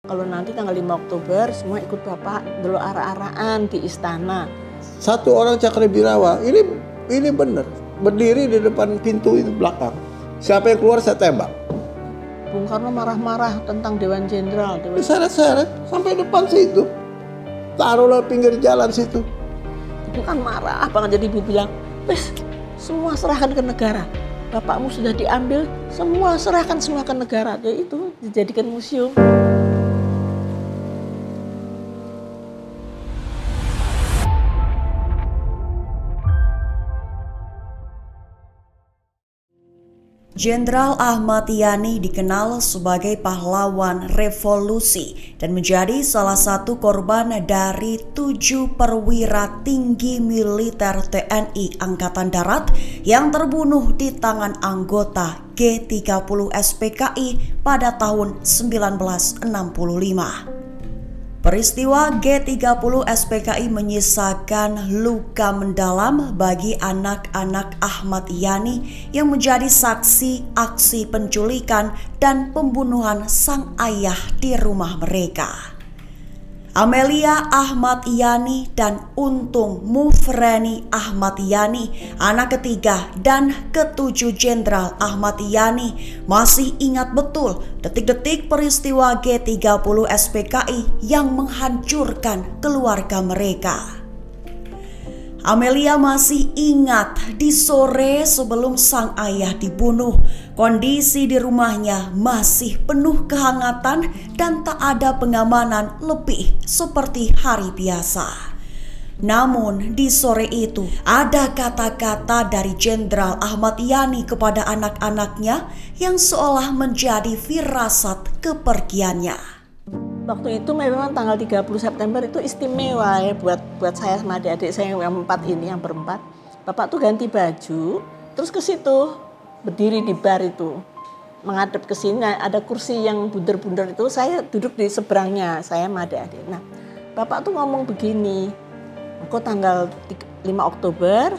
Kalau nanti tanggal 5 Oktober semua ikut Bapak dulu ara-araan di istana. Satu orang Cakrabirawa, ini benar. Berdiri di depan pintu itu belakang. Siapa yang keluar saya tembak. Bung Karno marah-marah tentang Dewan Jenderal. Seret-seret sampai depan situ. Taruhlah pinggir jalan situ. Ibu kan marah banget, jadi ibu bilang, "Wes, semua serahkan ke negara. Bapakmu sudah diambil, semua serahkan semua ke negara." Ya itu dijadikan museum. Jenderal Ahmad Yani dikenal sebagai pahlawan revolusi dan menjadi salah satu korban dari 7 perwira tinggi militer TNI Angkatan Darat yang terbunuh di tangan anggota G30 SPKI pada tahun 1965. Peristiwa G30 SPKI menyisakan luka mendalam bagi anak-anak Ahmad Yani yang menjadi saksi aksi penculikan dan pembunuhan sang ayah di rumah mereka. Amelia Ahmad Yani dan Untung Mufreni Ahmad Yani, anak ketiga dan ketujuh Jenderal Ahmad Yani, masih ingat betul detik-detik peristiwa G30 SPKI yang menghancurkan keluarga mereka. Amelia masih ingat di sore sebelum sang ayah dibunuh, kondisi di rumahnya masih penuh kehangatan dan tak ada pengamanan lebih seperti hari biasa. Namun di sore itu ada kata-kata dari Jenderal Ahmad Yani kepada anak-anaknya yang seolah menjadi firasat kepergiannya. Waktu itu memang tanggal 30 September itu istimewa ya buat saya sama adik-adik saya yang berempat. Bapak tuh ganti baju, terus ke situ berdiri di bar itu. Menghadap ke sini ada kursi yang bundar-bundar itu, saya duduk di seberangnya, saya sama adik-adik. Nah, Bapak tuh ngomong begini, "Engko tanggal 5 Oktober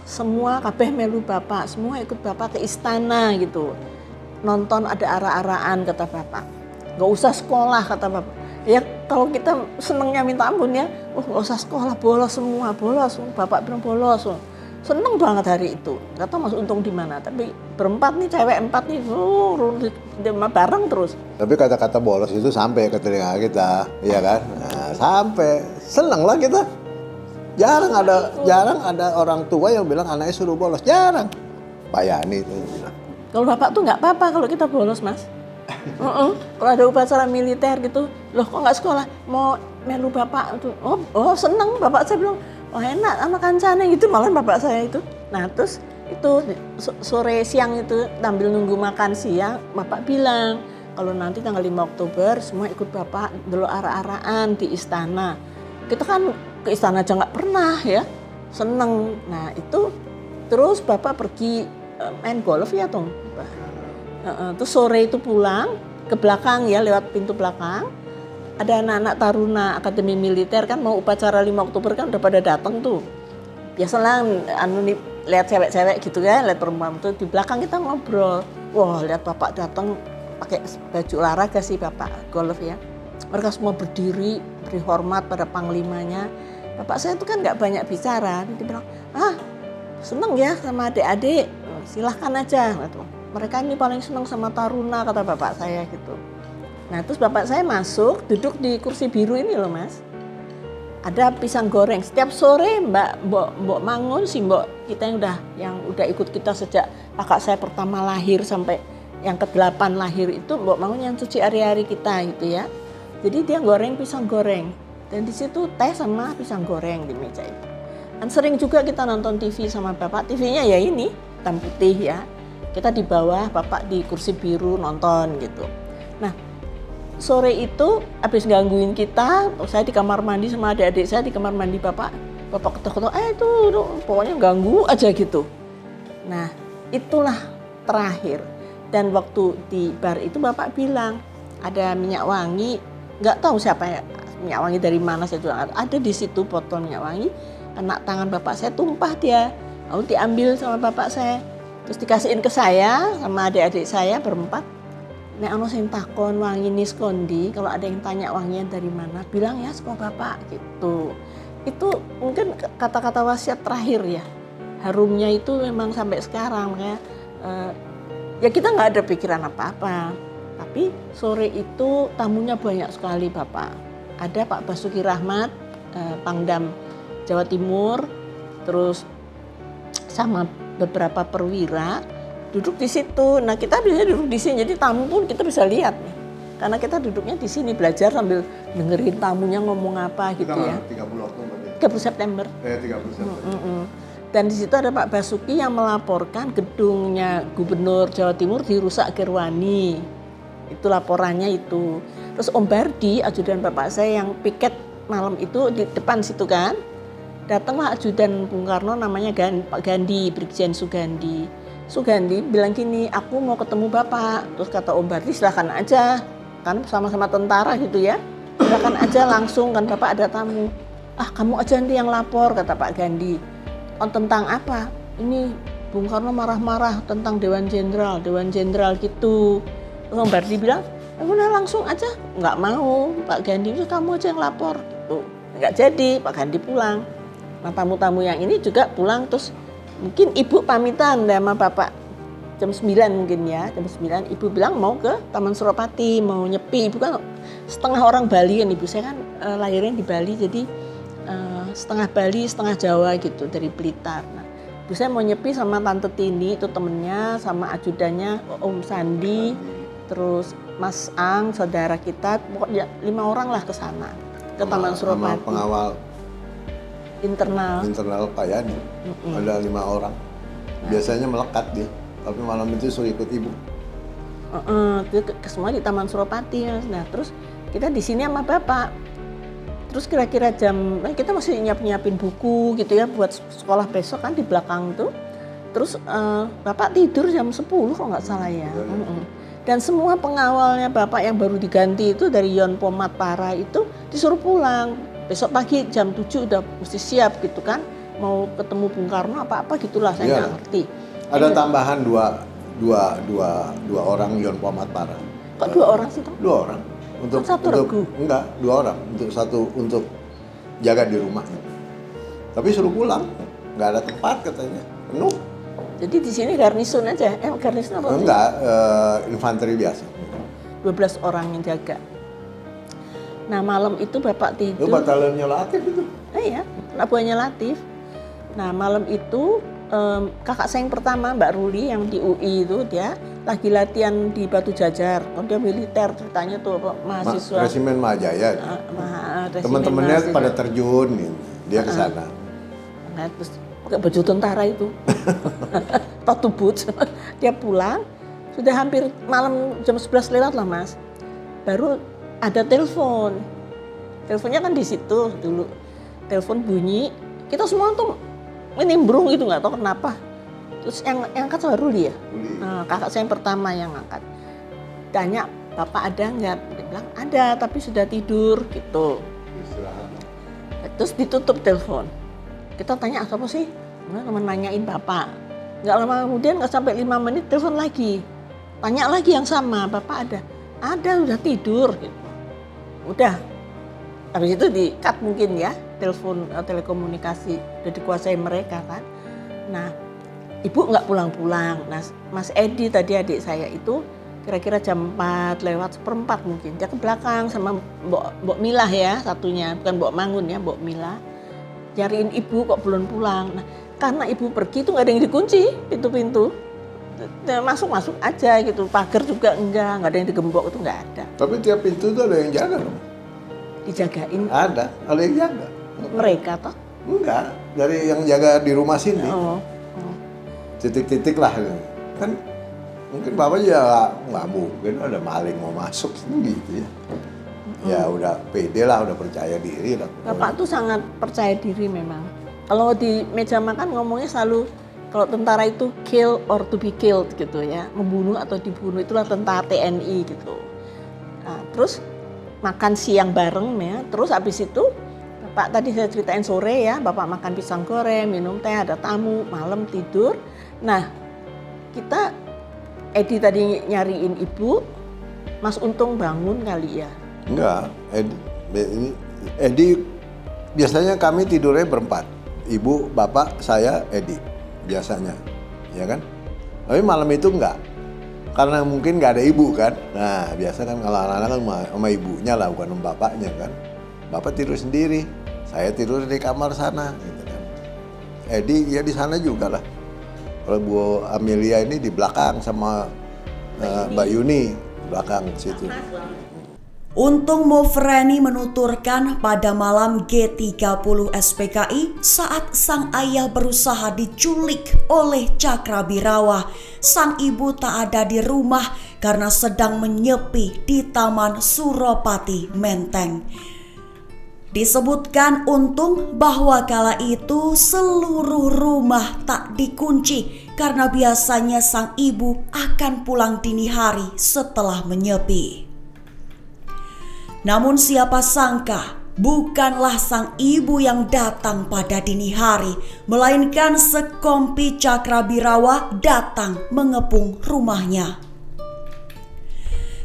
semua kabeh melu Bapak, semua ikut Bapak ke istana gitu. Nonton ada ara-araan," kata Bapak. "Gak usah sekolah," kata Bapak. Ya kalau kita senengnya minta ampun ya, gak usah sekolah, bolos semua, bolos. Bapak bilang bolos. Seneng banget hari itu. Gak tahu Mas Untung di mana, tapi berempat nih, cewek 4 nih, bareng terus. Tapi kata-kata bolos itu sampai ke telinga kita, iya kan? Nah, sampai seneng lah kita. Jarang ada orang tua yang bilang anaknya suruh bolos, jarang. Pak Yani itu bilang. Kalau Bapak tuh nggak apa-apa kalau kita bolos, Mas. Kalau ada upacara militer gitu, loh kok nggak sekolah, mau melu Bapak itu, oh seneng. Bapak saya bilang, oh enak sama kancane gitu, malah Bapak saya itu. Nah terus itu sore siang itu sambil nunggu makan siang, Bapak bilang kalau nanti tanggal 5 Oktober semua ikut Bapak dulu ara-araan di istana. Kita kan ke istana aja nggak pernah ya, seneng. Nah itu terus Bapak pergi main golf ya Tong. Terus sore itu pulang ke belakang ya, lewat pintu belakang. Ada anak-anak taruna Akademi Militer kan mau upacara 5 Oktober kan udah pada datang tuh. Biasalah lihat cewek-cewek gitu ya, lihat perempuan tuh di belakang kita ngobrol. Wah, lihat Bapak datang pakai baju olahraga sih Bapak golf ya. Mereka semua berdiri, beri hormat pada panglimanya. Bapak saya tuh kan nggak banyak bicara, dia bilang, seneng ya sama adik-adik, silahkan aja gitu. Mereka ini paling senang sama taruna, kata Bapak saya gitu. Nah terus Bapak saya masuk, duduk di kursi biru ini loh Mas. Ada pisang goreng. Setiap sore Mbok Mangun si Mbok kita yang udah ikut kita sejak kakak saya pertama lahir sampai yang ke-8 lahir itu, Mbok Mangun yang cuci hari-hari kita gitu ya. Jadi dia goreng pisang goreng. Dan di situ teh sama pisang goreng di meja itu. Dan sering juga kita nonton TV sama Bapak. TV-nya ya ini, hitam putih ya. Kita di bawah, Bapak di kursi biru nonton gitu. Nah, sore itu habis gangguin kita, saya di kamar mandi sama adik-adik saya di kamar mandi Bapak ketok-ketok, itu pokoknya ganggu aja gitu. Nah, itulah terakhir. Dan waktu di bar itu Bapak bilang, ada minyak wangi, nggak tahu siapa ya, minyak wangi dari mana saya juga ada di situ botol minyak wangi, kena tangan Bapak saya tumpah dia, lalu diambil sama Bapak saya. Terus dikasihin ke saya sama adik-adik saya berempat. nek ono sing takon wangine skondi, kalau ada yang tanya wangian dari mana, bilang ya saka bapak gitu. Itu mungkin kata-kata wasiat terakhir ya. Harumnya itu memang sampai sekarang makanya ya kita nggak ada pikiran apa-apa. Tapi sore itu tamunya banyak sekali Bapak. Ada Pak Basuki Rahmat, Pangdam Jawa Timur, terus sama beberapa perwira duduk di situ. Nah kita bisa duduk di sini, jadi tamu pun kita bisa lihat nih. Karena kita duduknya di sini belajar sambil dengerin tamunya ngomong apa gitu ya. 30 Oktober. 30 September. 30 September. Dan di situ ada Pak Basuki yang melaporkan gedungnya Gubernur Jawa Timur dirusak Gerwani. Itu laporannya itu. Terus Om Bardi, ajudan bapak saya yang piket malam itu di depan situ kan. Datanglah ajudan Bung Karno namanya Pak Gandhi, Brigjen Sugandi. Sugandi bilang gini, aku mau ketemu bapak. Terus kata Om Bardi, silakan aja. Kan sama-sama tentara gitu ya. Silakan aja langsung, kan bapak ada tamu. Ah kamu aja nanti yang lapor, kata Pak Gandhi. Oh, tentang apa? Ini Bung Karno marah-marah tentang Dewan Jenderal gitu. Terus Om Bardi bilang, udah langsung aja. Nggak mau, Pak Gandhi, kamu aja yang lapor. Gitu. Nggak jadi, Pak Gandhi pulang. Nah tamu-tamu yang ini juga pulang, terus mungkin ibu pamitan sama bapak. Jam 9 mungkin ya, jam 9 ibu bilang mau ke Taman Suropati, mau nyepi. Ibu kan setengah orang Bali kan, ibu saya kan lahirnya di Bali, jadi setengah Bali, setengah Jawa gitu dari Blitar. Nah, ibu saya mau nyepi sama Tante Tini, itu temennya, sama ajudannya Om Sandi, terus Mas Ang, saudara kita, pokoknya 5 orang lah ke sana, ke Taman Suropati. Sama pengawal internal Pak Yani, ada 5 orang. Biasanya melekat dia, tapi malam itu suruh ikut ibu. Semua di Taman Suropati. Nah, terus kita di sini sama bapak. Terus kira-kira kita masih nyiapin buku gitu ya buat sekolah besok kan di belakang tuh. Terus bapak tidur jam 10 kalau nggak salah ya. Dan semua pengawalnya bapak yang baru diganti itu dari Yon Pomat Para itu disuruh pulang. Besok pagi jam 7 udah mesti siap gitu kan. Mau ketemu Bung Karno apa-apa gitulah, saya nggak ngerti. Ada tambahan dua orang Yon Pomat Para. Kok 2 orang sih Tom? 2 orang. Untuk regu? Enggak, 2 orang. Untuk jaga di rumah. Tapi suruh pulang, nggak ada tempat katanya, penuh. Jadi di sini garnisun aja, garnisun apa? Enggak, infanteri biasa. 12 orang yang jaga. Nah malam itu bapak tidur. Itu batalionnya Latif itu. Iya, anak buahnya Latif. Nah malam itu kakak saya yang pertama Mbak Ruli yang di UI itu dia lagi latihan di Batu Jajar. Oh, dia militer ceritanya tuh mahasiswa. Resimen Mahajaya. Teman-temannya pada terjun, gitu. Dia ke sana. Nah, terus pakai baju tentara itu, totu boots. Dia pulang, sudah hampir malam jam 11 lewat lah mas. Baru ada telepon. Teleponnya kan di situ dulu. Telepon bunyi, kita semua tuh menimbrung gitu nggak tahu kenapa. Terus yang angkat sama Ruli ya. Nah, kakak saya yang pertama yang angkat. Tanya, bapak ada nggak? Dia bilang ada, tapi sudah tidur gitu. Terus ditutup telepon. Kita tanya apa sih? Teman nanyain bapak. Nggak lama kemudian nggak sampai 5 menit telepon lagi. Tanya lagi yang sama, bapak ada? Ada, udah tidur. Gitu. Udah. Habis itu di-cut mungkin ya, telepon telekomunikasi udah dikuasai mereka kan. Nah, ibu nggak pulang-pulang. Nah, Mas Edi tadi adik saya itu kira-kira jam 4 lewat 1/4 mungkin. Dia ke belakang sama Mbok Milah ya satunya, bukan Mbok Mangun ya, Mbok Milah. Nyariin ibu kok belum pulang. Nah, karena ibu pergi itu nggak ada yang dikunci pintu-pintu. Masuk-masuk aja gitu, pagar juga nggak ada yang digembok itu nggak ada. Tapi tiap pintu itu ada yang jaga dong? Dijagain. Ada yang jaga. Mereka toh? Enggak, dari yang jaga di rumah sini. Oh. Titik-titik lah. Kan mungkin bapak ya nggak mungkin ada maling mau masuk gitu ya. Ya udah pede lah, udah percaya diri lah. Bapak tuh sangat percaya diri memang. Kalau di meja makan ngomongnya selalu kalau tentara itu kill or to be killed gitu ya, membunuh atau dibunuh, itulah tentara TNI gitu. Nah, terus makan siang bareng ya, terus habis itu Bapak tadi saya ceritain sore ya, Bapak makan pisang goreng, minum teh, ada tamu, malam tidur. Nah, kita Edi tadi nyariin ibu, Mas Untung bangun kali ya? Enggak, Edi biasanya kami tidurnya berempat. Ibu, bapak, saya, Edi biasanya, ya kan? Tapi malam itu enggak, karena mungkin nggak ada ibu kan. Nah biasa kan kalau anak-anak kan sama ibunya lah, bukan sama bapaknya kan. Bapak tidur sendiri, saya tidur di kamar sana, gitu kan. Edi ya di sana juga lah. Kalau Bu Amelia ini di belakang sama Mbak Yuni di belakang situ. Untung Mofreni menuturkan pada malam G30 SPKI saat sang ayah berusaha diculik oleh Cakrabirawa, sang ibu tak ada di rumah karena sedang menyepi di Taman Suropati Menteng. Disebutkan Untung bahwa kala itu seluruh rumah tak dikunci karena biasanya sang ibu akan pulang dini hari setelah menyepi. Namun siapa sangka bukanlah sang ibu yang datang pada dini hari, melainkan sekompi Cakrabirawa datang mengepung rumahnya.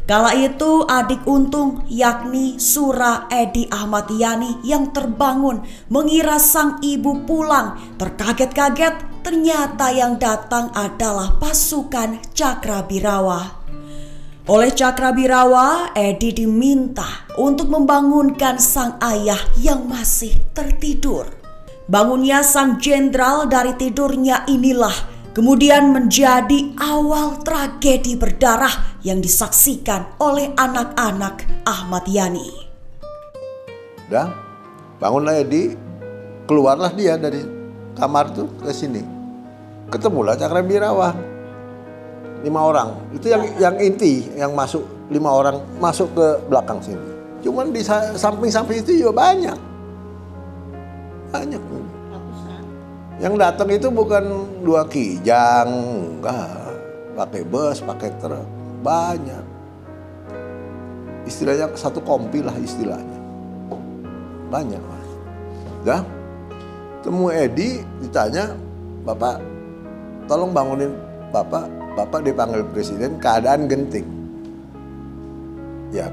Kala itu adik Untung yakni Sura Edi Ahmad Yani yang terbangun mengira sang ibu pulang. Terkaget-kaget ternyata yang datang adalah pasukan Cakrabirawa. Oleh Cakrabirawa, Edi diminta untuk membangunkan sang ayah yang masih tertidur. Bangunnya sang jenderal dari tidurnya inilah kemudian menjadi awal tragedi berdarah yang disaksikan oleh anak-anak Ahmad Yani. Udah, bangunlah Edi, keluarlah dia dari kamar tuh ke sini. Ketemulah Cakrabirawa. 5 orang, itu yang inti, yang masuk 5 orang masuk ke belakang sini. Cuman di samping-samping itu juga banyak. Yang datang itu bukan 2 kijang, enggak, pakai bus, pakai truk, banyak. Istilahnya 1 kompi lah istilahnya, banyak. Dah, temu Edi, ditanya, Bapak, tolong bangunin Bapak dipanggil presiden, keadaan genting. Ya,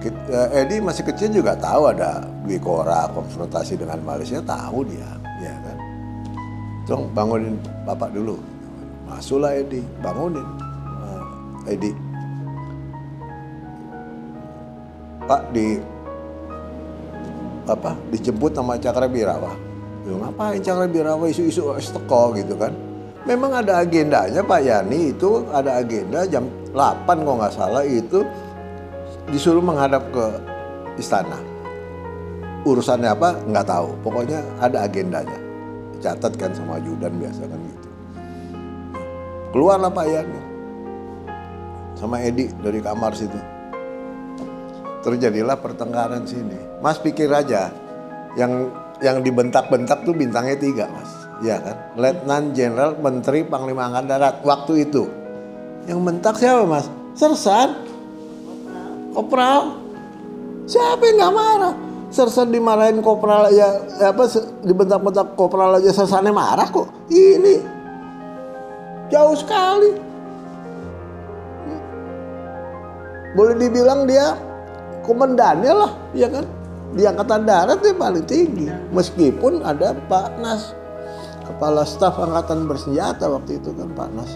Edi masih kecil juga tahu ada Dwi Korah konfrontasi dengan Malaysia, tahu dia, ya kan. Tolong bangunin Bapak dulu. Masuklah Edi, bangunin Edi. Pak dijemput sama Cakrabirawa. Ngapain Cakrabirawa isu-isu teko gitu kan? Memang ada agendanya Pak Yani, itu ada agenda jam 8 kalau nggak salah itu disuruh menghadap ke istana. Urusannya apa nggak tahu, pokoknya ada agendanya. Catat kan sama ajudan biasa kan gitu. Keluarlah Pak Yani sama Edi dari kamar situ. Terjadilah pertengkaran sini. Mas pikir aja, yang dibentak-bentak tuh bintangnya 3 Mas. Ya kan, Letnan Jenderal Menteri Panglima Angkatan Darat waktu itu. Yang bentak siapa Mas? Sersan, Kopral. Siapa yang nggak marah? Sersan dimarahin Kopral ya dibentak-bentak Kopral aja sersannya marah kok. Ini jauh sekali. Boleh dibilang dia komandannya lah, ya kan? Di Angkatan Darat dia paling tinggi. Meskipun ada Pak Nas, Kepala Staf Angkatan Bersenjata waktu itu kan Pak Nas.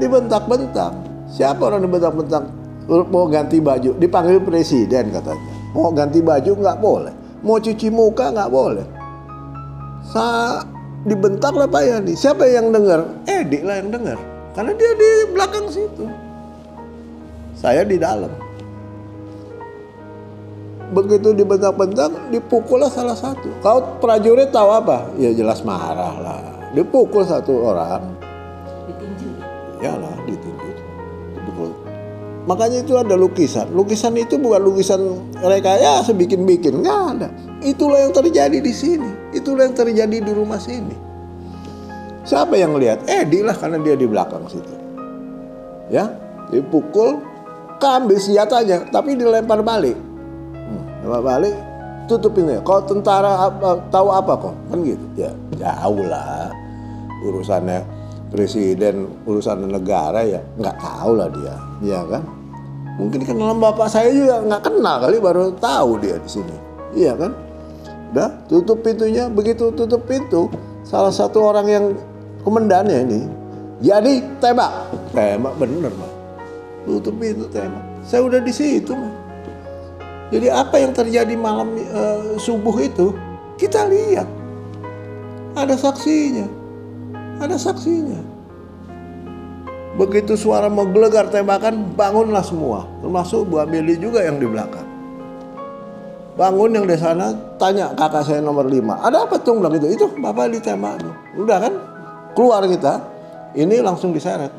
Dibentak-bentak. Siapa orang dibentak-bentak? Mau ganti baju, dipanggil presiden katanya. Mau ganti baju nggak boleh. Mau cuci muka nggak boleh. Dibentak lah Pak Yani. Siapa yang dengar? Edi lah yang dengar. Karena dia di belakang situ. Saya di dalam. Begitu dibentak-bentak, dipukullah salah satu. Kalau prajurit tahu apa? Ya jelas marah lah. Dipukul 1 orang. Ditinju. Yalah, ditinju. Dipukul. Makanya itu ada lukisan. Lukisan itu bukan lukisan rekayasa bikin-bikin, nggak ada. Itulah yang terjadi di sini. Itulah yang terjadi di rumah sini. Siapa yang lihat? Edi lah, karena dia di belakang situ. Ya, dipukul, ambil senjatanya, tapi dilempar balik. Balik, tutupin ya. Kalau tentara tahu apa kok? Kan gitu. Ya jauh lah. Urusannya presiden, urusan negara ya nggak tahu lah dia. Ya kan? Mungkin kenalan bapak saya juga nggak kenal kali, baru tahu dia di sini. Iya kan? Udah tutup pintunya, begitu tutup pintu, salah satu orang yang komandannya ini jadi tembak bener Mas. Tutup pintu tembak. Saya udah di situ Mas. Jadi apa yang terjadi malam subuh itu kita lihat, ada saksinya, ada saksinya. Begitu suara menggelegar tembakan, bangunlah semua, termasuk Bu Ameli juga yang di belakang. Bangun yang di sana, tanya kakak saya nomor 5, ada apa tuh bilang itu? Itu bapak ditembak. Udah kan, keluar kita, ini langsung diseret.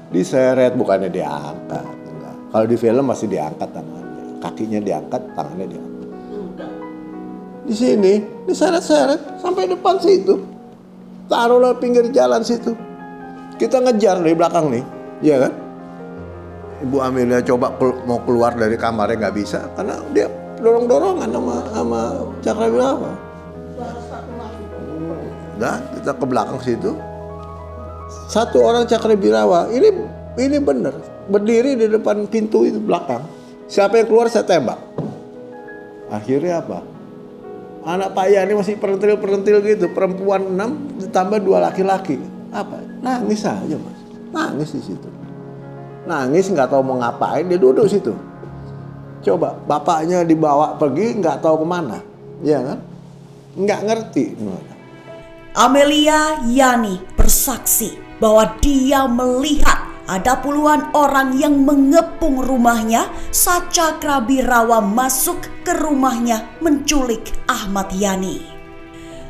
Diseret bukannya diangkat. Enggak. Kalau di film masih diangkat tangannya, kakinya diangkat, tangannya diangkat. Di sini diseret-seret sampai depan situ, taruhlah pinggir jalan situ. Kita ngejar dari belakang nih, iya kan? Ibu Amelia coba mau keluar dari kamarnya nggak bisa karena dia dorong-dorongan sama Cakrawirawa. Nah, kita ke belakang situ. Satu orang Cakrawirawa, ini bener berdiri di depan pintu itu belakang. Siapa yang keluar saya tembak. Akhirnya apa? Anak Pak Yani masih perentil-perentil gitu, perempuan 6 ditambah 2 laki-laki. Apa? Nangis aja Mas, nangis di situ. Nangis nggak tahu mau ngapain, dia duduk situ. Coba bapaknya dibawa pergi nggak tahu kemana, ya kan? Nggak ngerti. Amelia Yani bersaksi bahwa dia melihat ada puluhan orang yang mengepung rumahnya saat Cakrawirawa masuk ke rumahnya menculik Ahmad Yani.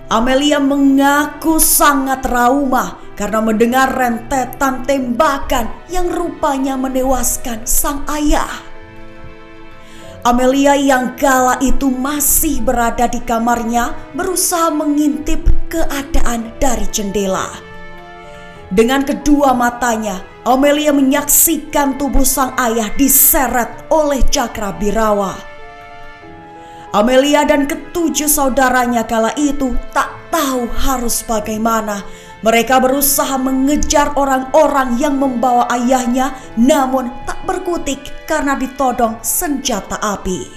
Amelia mengaku sangat trauma karena mendengar rentetan tembakan yang rupanya menewaskan sang ayah. Amelia yang kala itu masih berada di kamarnya berusaha mengintip keadaan dari jendela. Dengan kedua matanya, Amelia menyaksikan tubuh sang ayah diseret oleh Cakrawirawa. Amelia dan ketujuh saudaranya kala itu tak tahu harus bagaimana. Mereka berusaha mengejar orang-orang yang membawa ayahnya, namun tak berkutik karena ditodong senjata api.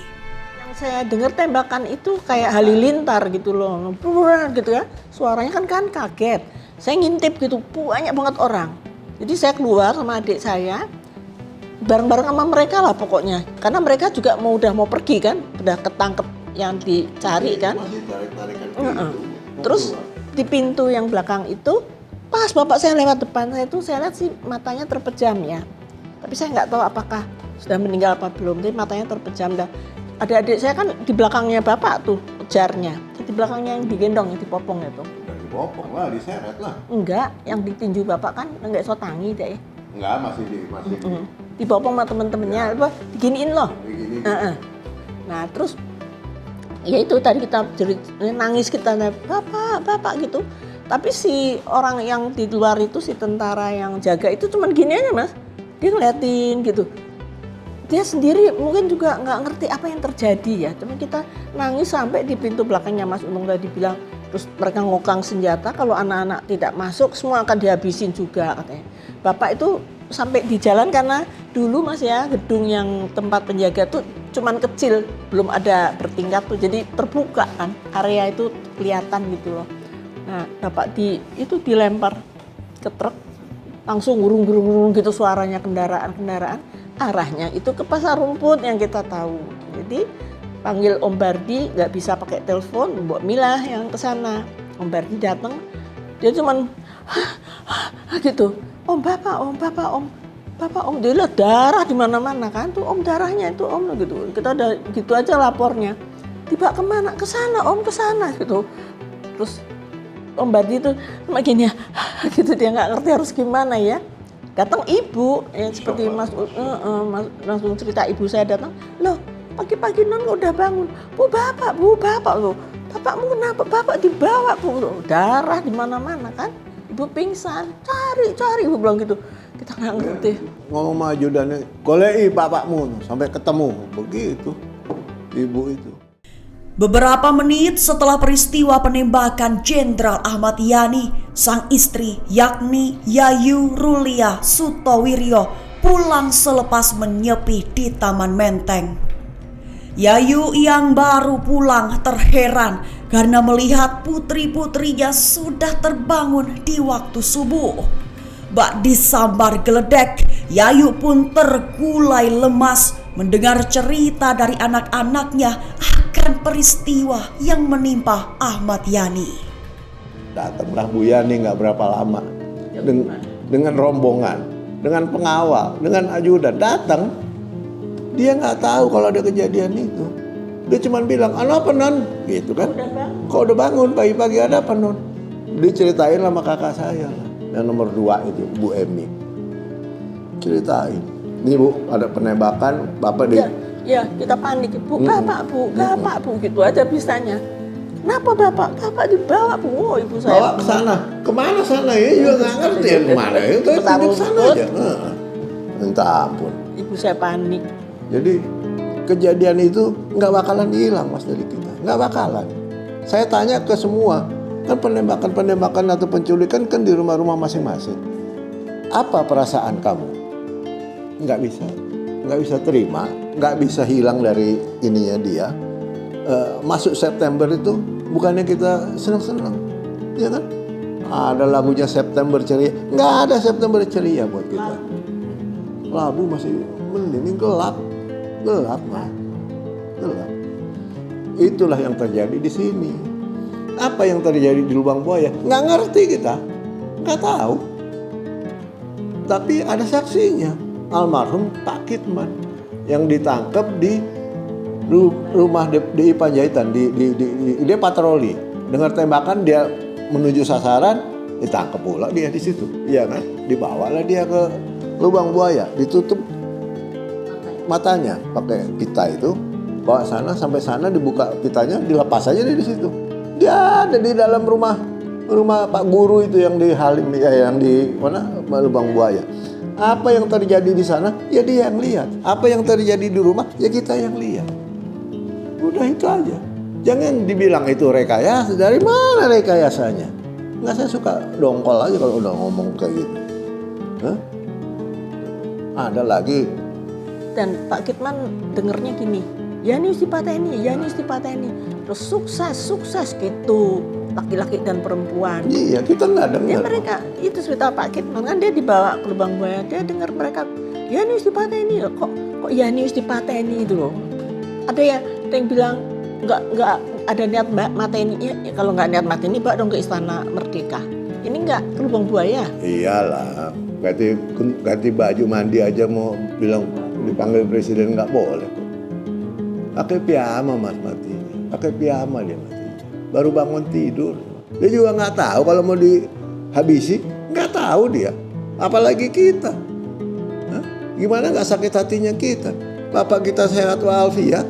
Yang saya dengar tembakan itu kayak halilintar gitu loh, gitu ya. Suaranya kan kaget. Saya ngintip gitu, banyak banget orang. Jadi saya keluar sama adik saya, bareng-bareng sama mereka lah pokoknya. Karena mereka juga udah mau pergi kan, udah ketangkep yang dicari kan. Terus di pintu yang belakang itu, pas bapak saya lewat depan saya itu, saya lihat sih matanya terpejam ya. Tapi saya nggak tahu apakah sudah meninggal apa belum, tapi matanya terpejam. Dah. Adik-adik saya kan di belakangnya bapak tuh kejarnya, di belakangnya yang digendong, yang dipopong itu. Dipopong lah, diseret lah. Enggak, yang ditinju bapak kan nggak so tangi deh. Enggak, masih dipopong sama temen-temennya, apa diginiin loh. Nah terus ya itu tadi kita nangis, kita bapak gitu. Tapi si orang yang di luar itu, si tentara yang jaga itu cuman gini aja Mas, dia ngeliatin gitu. Dia sendiri mungkin juga nggak ngerti apa yang terjadi ya. Cuma kita nangis sampai di pintu belakangnya Mas Untung tadi bilang. Terus mereka ngokang senjata, kalau anak-anak tidak masuk semua akan dihabisin juga katanya. Bapak itu sampai di jalan karena dulu Mas ya gedung yang tempat penjaga tuh cuman kecil, belum ada bertingkat tuh, jadi terbuka kan, area itu kelihatan gitu loh. Nah bapak itu dilempar ke truk, langsung gurung-gurung gitu suaranya kendaraan, arahnya itu ke pasar rumput yang kita tahu. Jadi panggil Om Bardi, nggak bisa pakai telepon, Mbak Mila yang ke sana. Om Bardi datang, dia cuman gitu. Om, dia lihat darah di mana-mana kan, tuh Om darahnya itu Om gitu. Kita udah gitu aja lapornya. Tiba kemana? Ke sana Om, ke sana gitu. Terus Om Bardi itu makin ya, gitu dia nggak ngerti harus gimana ya. Datang ibu, yang seperti Mas langsung cerita ibu saya datang, loh. Pagi-pagi non udah bangun, bu bapak loh, bapakmu kenapa? Bapak dibawa bu, darah di mana-mana kan, ibu pingsan, cari ibu bilang gitu, kita nggak ngerti. Ngomong sama ajudannya, golei bapakmu sampai ketemu, begitu ibu itu. Beberapa menit setelah peristiwa penembakan Jenderal Ahmad Yani, sang istri yakni Yayu Rulia Sutowiryo pulang selepas menyepi di Taman Menteng. Yayu yang baru pulang terheran karena melihat putri-putrinya sudah terbangun di waktu subuh. Bak disambar geledek, Yayu pun terkulai lemas mendengar cerita dari anak-anaknya akan peristiwa yang menimpa Ahmad Yani. Datanglah Bu Yani nggak berapa lama dengan rombongan, dengan pengawal, dengan ajudan datang. Dia nggak tahu kalau ada kejadian itu. Dia cuma bilang, apa non? Gitu kan? Kok udah bangun pagi-pagi, ada apa non? Diceritain sama kakak saya lah, yang nomor 2 itu Bu Emi. Ceritain, nih Bu ada penembakan, bapak di. Ya kita panik, Bu, bapak bu gitu aja bisanya. Kenapa bapak dibawa Bu? Oh ibu saya. Bawa ke sana, kemana sana ya? Juga nggak ngerti ya kemana. Itu tunjuk sana aja. Minta ampun. Ibu saya panik. Jadi kejadian itu nggak bakalan hilang mas dari kita, nggak bakalan. Saya tanya ke semua, kan penembakan atau penculikan kan di rumah-rumah masing-masing. Apa perasaan kamu? Nggak bisa terima, nggak bisa hilang dari ininya dia. Masuk September itu bukannya kita senang-senang, ya kan? Ada lagunya September Ceria, nggak ada September Ceria buat kita. Labu masih mending gelap. Gelap. Itulah yang terjadi di sini. Apa yang terjadi di Lubang Buaya? Nggak ngerti kita, nggak tahu. Tapi ada saksinya, almarhum Pak Kitman yang ditangkap di rumah DI Panjaitan. Dia patroli, dengar tembakan dia menuju sasaran, ditangkap pula dia di situ, iya kan? Dibawalah dia ke Lubang Buaya, ditutup matanya pakai pita itu, bawa sana sampai sana dibuka pitanya, dilepas aja dia di situ. Dia ada di dalam rumah Pak Guru itu yang di Halim, yang di mana Lubang Buaya. Apa yang terjadi di sana ya dia yang lihat. Apa yang terjadi di rumah ya kita yang lihat. Udah itu aja. Jangan dibilang itu rekayasa. Dari mana rekayasanya? Nggak, saya suka dongkol aja kalau udah ngomong kayak gitu. Hah? Ada lagi. Dan Pak Kitman dengernya gini, Yani istipateni, terus sukses gitu, laki-laki dan perempuan. Iya, kita nggak dengar. Ya mereka itu cerita Pak Kitman kan, dia dibawa ke Lubang Buaya, dia dengar mereka Yani istipateni, kok Yani istipateni itu loh. Ada yang bilang nggak ada niat mateni, ya, kalau nggak niat mateni bawa dong ke Istana Merdeka. Ini nggak ke Lubang Buaya. Iyalah, ganti baju mandi aja mau bilang dipanggil presiden nggak boleh kok. Pakai piyama mas matinya, pakai piyama dia matinya. Baru bangun tidur, dia juga nggak tahu kalau mau dihabisi, nggak tahu dia. Apalagi kita, hah? Gimana nggak sakit hatinya kita? Bapak kita sehat walafiat,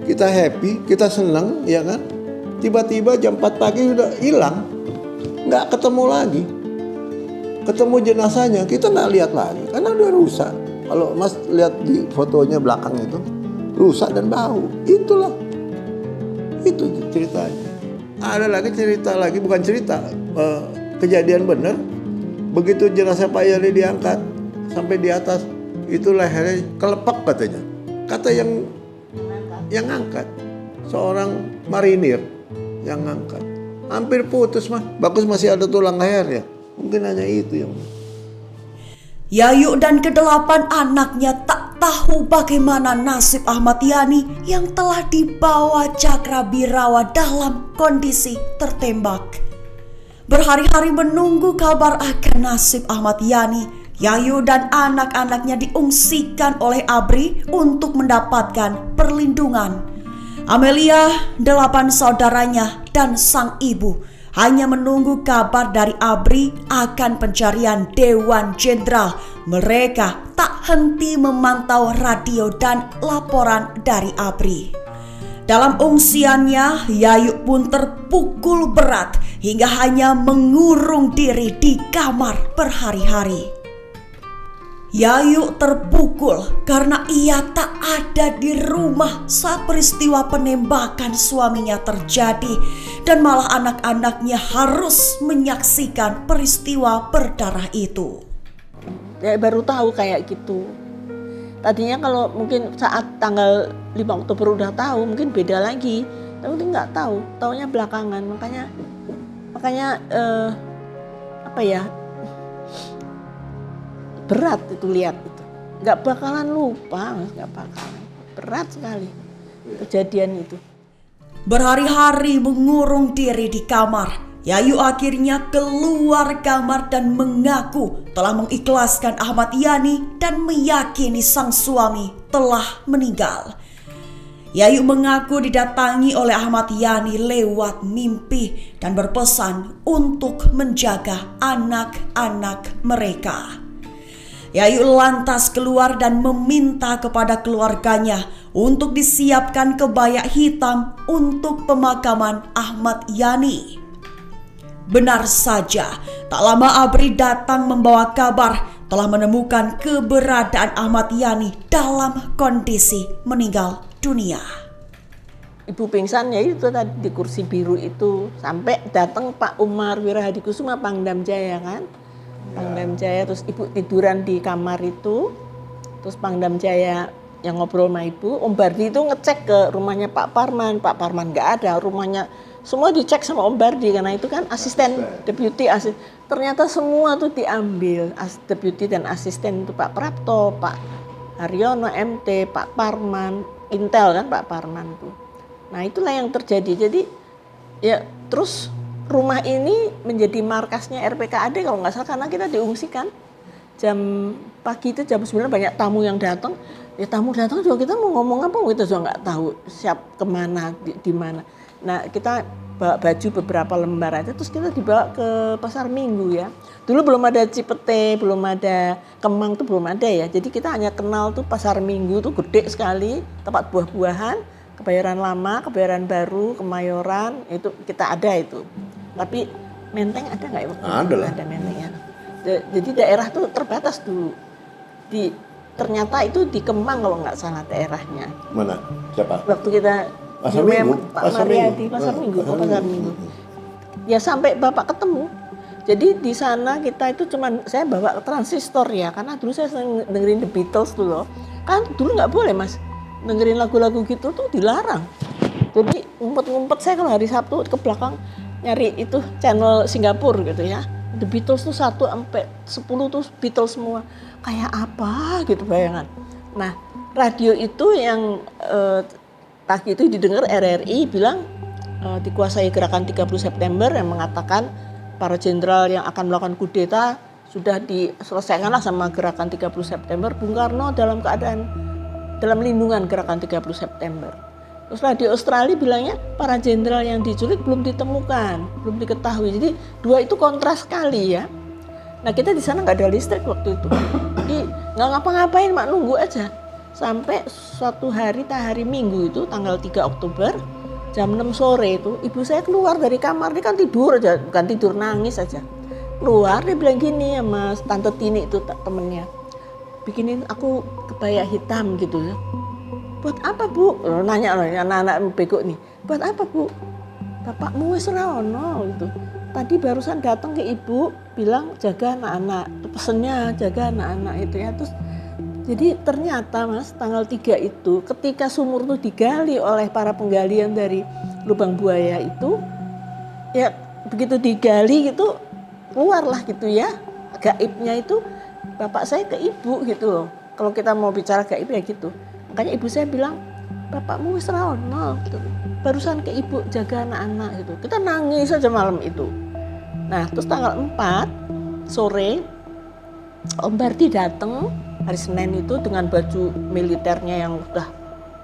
kita happy, kita senang, ya kan? Tiba-tiba jam 4 pagi udah hilang, nggak ketemu lagi. Ketemu jenazahnya kita nggak lihat lagi karena udah rusak. Kalau mas lihat di fotonya belakang itu rusak dan bau. Itulah, itu ceritanya. Ada lagi cerita lagi, bukan cerita, kejadian bener. Begitu jenazah Pak Yani diangkat sampai di atas, itu lehernya kelepek katanya. Kata yang angkat, seorang marinir yang angkat, hampir putus mas. Bagus masih ada tulang lehernya. Mungkin hanya itu yang. Yayu dan ke-8 anaknya tak tahu bagaimana nasib Ahmad Yani yang telah dibawa Cakrabirawa dalam kondisi tertembak. Berhari-hari menunggu kabar akan nasib Ahmad Yani, Yayu dan anak-anaknya diungsikan oleh ABRI untuk mendapatkan perlindungan. Amelia, 8 saudaranya, dan sang ibu hanya menunggu kabar dari ABRI akan pencarian Dewan Jenderal. Mereka tak henti memantau radio dan laporan dari ABRI. Dalam ungsiannya, Yayu pun terpukul berat hingga hanya mengurung diri di kamar berhari-hari. Yayu terpukul karena ia tak ada di rumah saat peristiwa penembakan suaminya terjadi dan malah anak-anaknya harus menyaksikan peristiwa berdarah itu. Ya baru tahu kayak gitu. Tadinya kalau mungkin saat tanggal 5 Oktober udah tahu, mungkin beda lagi. Tapi nggak tahu, taunya belakangan. Makanya apa ya, berat itu lihat itu. Nggak bakalan lupa, nggak bakalan. Berat sekali kejadian itu. Berhari-hari mengurung diri di kamar, Yayu akhirnya keluar kamar dan mengaku telah mengikhlaskan Ahmad Yani dan meyakini sang suami telah meninggal. Yayu mengaku didatangi oleh Ahmad Yani lewat mimpi dan berpesan untuk menjaga anak-anak mereka. Yayu lantas keluar dan meminta kepada keluarganya untuk disiapkan kebaya hitam untuk pemakaman Ahmad Yani. Benar saja, tak lama Abri datang membawa kabar telah menemukan keberadaan Ahmad Yani dalam kondisi meninggal dunia. Ibu pingsan ya itu tadi di kursi biru itu, sampai datang Pak Umar Wirahadikusuma Pangdam Jaya kan. Pangdam Jaya, terus ibu tiduran di kamar itu, terus Pangdam Jaya yang ngobrol sama ibu, Om Bardi itu ngecek ke rumahnya Pak Parman nggak ada, rumahnya semua dicek sama Om Bardi karena itu kan asisten deputi, ternyata semua tuh diambil, deputi dan asisten itu Pak Prapto, Pak Haryono MT, Pak Parman, Intel kan Pak Parman tuh. Nah itulah yang terjadi, jadi ya terus rumah ini menjadi markasnya RPKAD kalau nggak salah karena kita diungsikan. Jam pagi itu jam 9 banyak tamu yang datang. Ya tamu datang juga kita mau ngomong apa kita juga nggak tahu siap kemana di mana. Nah kita bawa baju beberapa lembar aja terus kita dibawa ke Pasar Minggu ya. Dulu belum ada Cipete, belum ada Kemang tuh belum ada ya. Jadi kita hanya kenal tuh Pasar Minggu tuh gede sekali, tempat buah-buahan, Kebayoran Lama, Kebayoran Baru, Kemayoran itu kita ada itu. Tapi Menteng ada nggak ya? Ada lah. Ada Mentengnya. Jadi daerah tuh terbatas dulu. Ternyata itu di Kemang kalau nggak salah daerahnya. Mana? Siapa? Waktu kita Pasar Minggu. Pak Mariadi, Pasar Minggu. Ya sampai Bapak ketemu. Jadi di sana kita itu saya bawa transistor ya, karena dulu saya sering dengerin The Beatles tuh loh. Kan dulu nggak boleh Mas, dengerin lagu-lagu gitu tuh dilarang. Jadi ngumpet-ngumpet saya kalau hari Sabtu ke belakang nyari itu channel Singapura gitu ya. The Beatles tuh 1 sampai 10 tuh Beatles semua. Kayak apa gitu bayangan. Nah radio itu yang pagi itu didengar RRI bilang dikuasai gerakan 30 September yang mengatakan para jenderal yang akan melakukan kudeta sudah diselesaikanlah sama gerakan 30 September. Bung Karno dalam lindungan gerakan 30 September. Terus radio Australia bilangnya para jenderal yang diculik belum ditemukan, belum diketahui. Jadi dua itu kontras sekali ya. Nah kita di sana nggak ada listrik waktu itu, jadi nggak ngapa-ngapain, mak nunggu aja. Sampai suatu hari Minggu itu tanggal 3 Oktober jam 6 sore itu ibu saya keluar dari kamar, dia kan tidur aja, bukan tidur nangis aja. Keluar dia bilang gini sama Tante Tini itu temennya, bikinin aku kebaya hitam gitu ya. Buat apa Bu? Nanya loh anak-anak bego nih. Buat apa Bu? Bapakmu wis ora ono gitu. Tadi barusan datang ke ibu bilang jaga anak-anak. Pesennya jaga anak-anak itu ya. Terus jadi ternyata Mas tanggal 3 itu ketika sumur itu digali oleh para penggalian dari lubang buaya itu ya begitu digali gitu keluarlah gitu ya. Gaibnya itu bapak saya ke ibu gitu loh. Kalau kita mau bicara gaib ya gitu. Makanya ibu saya bilang, bapakmu wis ra ono gitu. Barusan ke ibu jaga anak-anak gitu. Kita nangis aja malam itu. Nah, terus tanggal 4 sore Om Bardi datang hari Senin itu dengan baju militernya yang udah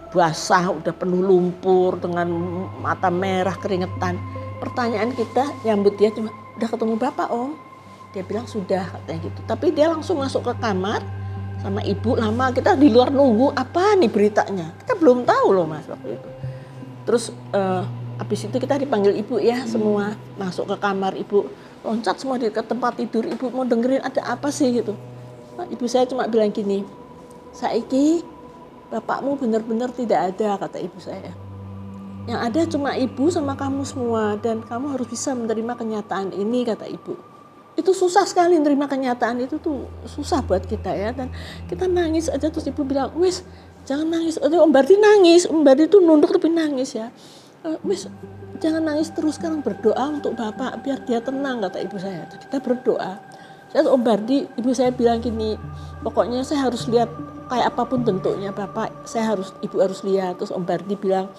basah, udah penuh lumpur, dengan mata merah keringetan. Pertanyaan kita nyambut dia cuma, udah ketemu Bapak Om? Dia bilang sudah katanya gitu. Tapi dia langsung masuk ke kamar sama ibu, lama kita di luar nunggu apa nih beritanya, kita belum tahu loh Mas waktu itu. Terus habis itu kita dipanggil ibu ya semua, masuk ke kamar ibu, loncat semua ke tempat tidur ibu mau dengerin ada apa sih gitu. Nah, ibu saya cuma bilang gini, saiki bapakmu benar-benar tidak ada kata ibu saya. Yang ada cuma ibu sama kamu semua dan kamu harus bisa menerima kenyataan ini kata ibu. itu susah sekali nerima kenyataan itu tuh, susah buat kita ya. Dan kita nangis aja, terus ibu bilang, wis jangan nangis. Om Bardi nangis, Om Bardi tuh nunduk tapi nangis ya. Wis jangan nangis terus, sekarang berdoa untuk Bapak biar dia tenang, kata ibu saya. Kita berdoa. Saya Om Bardi, ibu saya bilang gini, pokoknya saya harus lihat kayak apapun bentuknya Bapak, ibu harus lihat. Terus Om Bardi bilang,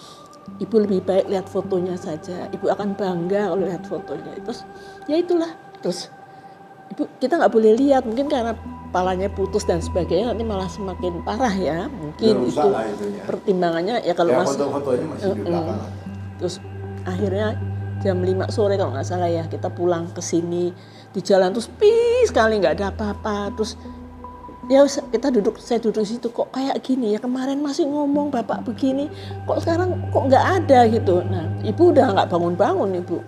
ibu lebih baik lihat fotonya saja, ibu akan bangga kalau lihat fotonya. Terus ya itulah, terus ibu, kita nggak boleh lihat, mungkin karena kepalanya putus dan sebagainya, nanti malah semakin parah ya, mungkin itu pertimbangannya ya. Kalau foto-fotonya masih di belakang. Terus akhirnya jam 5 sore kalau nggak salah ya, kita pulang ke sini, di jalan tuh sepi sekali, nggak ada apa-apa. Terus ya saya duduk situ, kok kayak gini ya, kemarin masih ngomong Bapak begini, kok sekarang kok nggak ada gitu. Nah ibu udah nggak bangun-bangun ibu.